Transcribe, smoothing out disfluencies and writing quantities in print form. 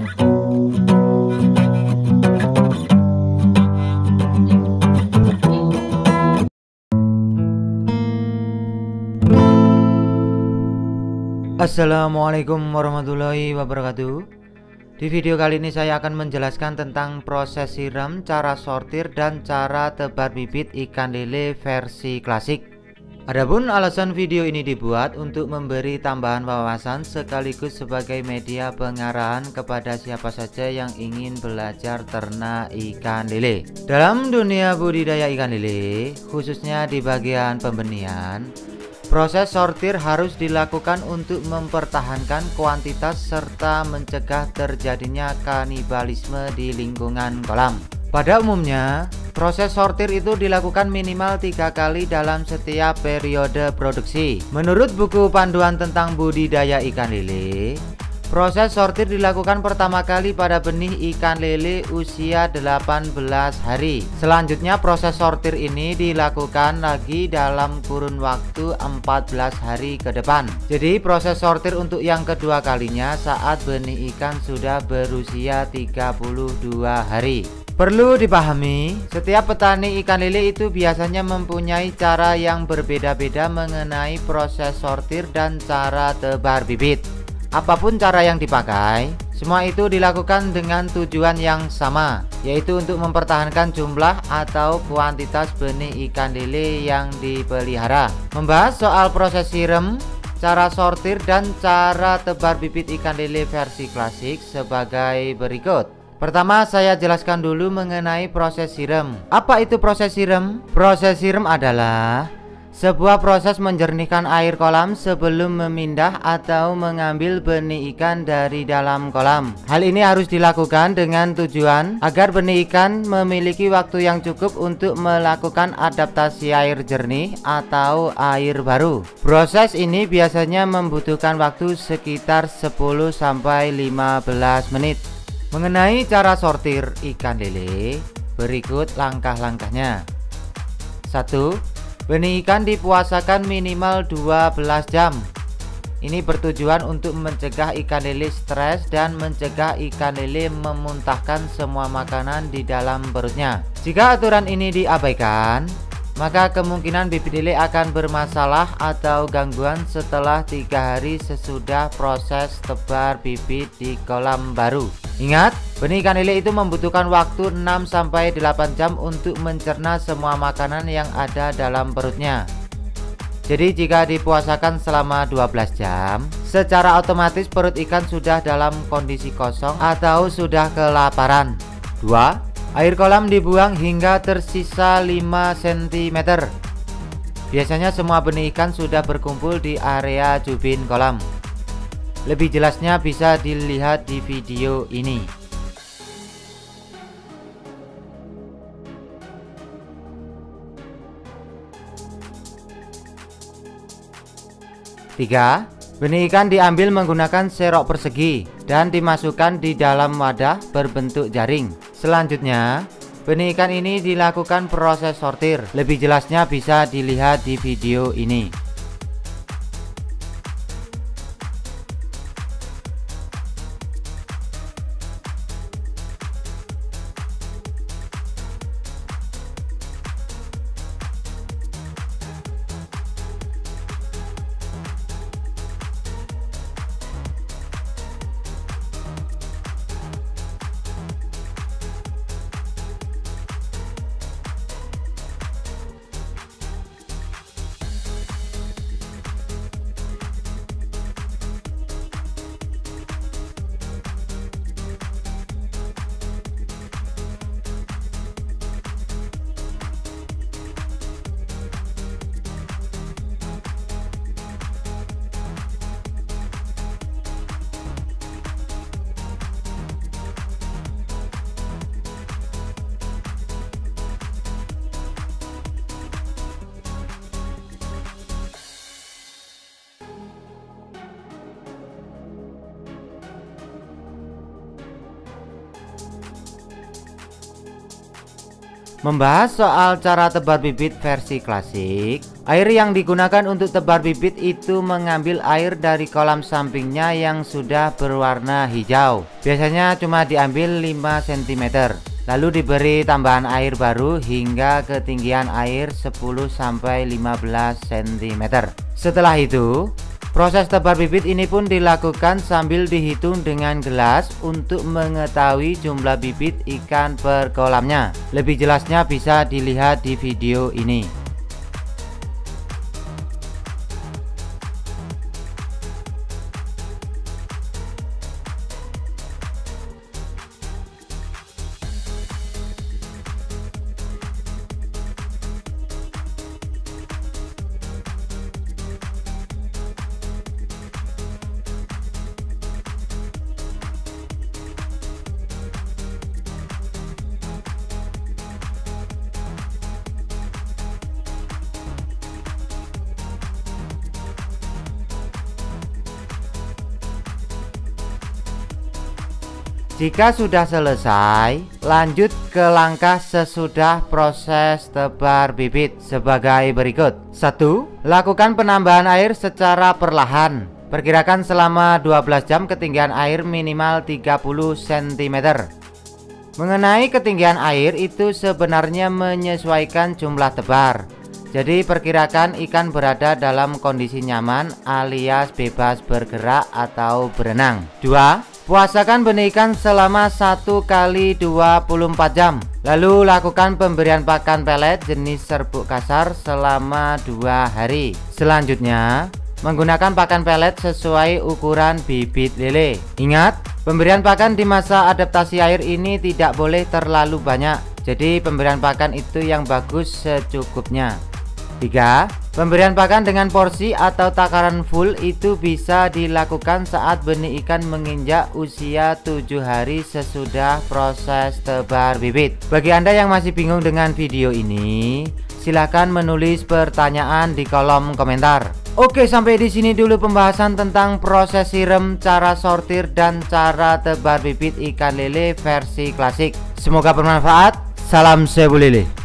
Assalamualaikum warahmatullahi wabarakatuh. Di video kali ini saya akan menjelaskan tentang proses siram, cara sortir, dan cara tebar bibit ikan lele versi klasik. Adapun alasan video ini dibuat untuk memberi tambahan wawasan sekaligus sebagai media pengarahan kepada siapa saja yang ingin belajar ternak ikan lele. Dalam dunia budidaya ikan lele, khususnya di bagian pembenihan, proses sortir harus dilakukan untuk mempertahankan kuantitas serta mencegah terjadinya kanibalisme di lingkungan kolam. Pada umumnya, proses sortir itu dilakukan minimal 3 kali dalam setiap periode produksi. Menurut buku panduan tentang budidaya ikan lele, proses sortir dilakukan pertama kali pada benih ikan lele usia 18 hari. Selanjutnya proses sortir ini dilakukan lagi dalam kurun waktu 14 hari ke depan. Jadi proses sortir untuk yang kedua kalinya saat benih ikan sudah berusia 32 hari. Perlu dipahami, setiap petani ikan lele itu biasanya mempunyai cara yang berbeda-beda mengenai proses sortir dan cara tebar bibit. Apapun cara yang dipakai, semua itu dilakukan dengan tujuan yang sama, yaitu untuk mempertahankan jumlah atau kuantitas benih ikan lele yang dipelihara. Membahas soal proses siram, cara sortir, dan cara tebar bibit ikan lele versi klasik sebagai berikut. Pertama, saya jelaskan dulu mengenai proses siram. Apa itu proses siram? Proses siram adalah sebuah proses menjernihkan air kolam sebelum memindah atau mengambil benih ikan dari dalam kolam. Hal ini harus dilakukan dengan tujuan agar benih ikan memiliki waktu yang cukup untuk melakukan adaptasi air jernih atau air baru. Proses ini biasanya membutuhkan waktu sekitar 10-15 menit. Mengenai cara sortir ikan lele, berikut langkah-langkahnya. 1. Benih ikan dipuasakan minimal 12 jam. Ini bertujuan untuk mencegah ikan lele stres dan mencegah ikan lele memuntahkan semua makanan di dalam perutnya. Jika aturan ini diabaikan, maka kemungkinan bibit lele akan bermasalah atau gangguan setelah 3 hari sesudah proses tebar bibit di kolam baru. Ingat, benih ikan lele itu membutuhkan waktu 6-8 jam untuk mencerna semua makanan yang ada dalam perutnya. Jadi jika dipuasakan selama 12 jam, secara otomatis perut ikan sudah dalam kondisi kosong atau sudah kelaparan. 2. Air kolam dibuang hingga tersisa 5 cm. Biasanya semua benih ikan sudah berkumpul di area jubin kolam. Lebih jelasnya bisa dilihat di video ini. Tiga, benih ikan diambil menggunakan serok persegi dan dimasukkan di dalam wadah berbentuk jaring. Selanjutnya, benih ikan ini dilakukan proses sortir. Lebih jelasnya bisa dilihat di video ini. Membahas soal cara tebar bibit versi klasik, Air yang digunakan untuk tebar bibit itu mengambil air dari kolam sampingnya yang sudah berwarna hijau. Biasanya cuma diambil 5 cm. Lalu diberi tambahan air baru hingga ketinggian air 10-15 cm. Setelah itu, proses tebar bibit ini pun dilakukan sambil dihitung dengan gelas untuk mengetahui jumlah bibit ikan per kolamnya. Lebih jelasnya bisa dilihat di video ini. Jika sudah selesai, lanjut ke langkah sesudah proses tebar bibit sebagai berikut. 1. Lakukan penambahan air secara perlahan. Perkirakan selama 12 jam ketinggian air minimal 30 cm. Mengenai ketinggian air itu sebenarnya menyesuaikan jumlah tebar. Jadi perkirakan ikan berada dalam kondisi nyaman alias bebas bergerak atau berenang. 2. Puasakan benih ikan selama 1 kali 24 jam. Lalu lakukan pemberian pakan pelet jenis serbuk kasar selama 2 hari. Selanjutnya, menggunakan pakan pelet sesuai ukuran bibit lele. Ingat, pemberian pakan di masa adaptasi air ini tidak boleh terlalu banyak. Jadi pemberian pakan itu yang bagus secukupnya. 3. Pemberian pakan dengan porsi atau takaran full itu bisa dilakukan saat benih ikan menginjak usia 7 hari sesudah proses tebar bibit. Bagi Anda yang masih bingung dengan video ini, silahkan menulis pertanyaan di kolom komentar. Oke, sampai di sini dulu pembahasan tentang proses siram, cara sortir, dan cara tebar bibit ikan lele versi klasik. Semoga bermanfaat. Salam Cebu Lele.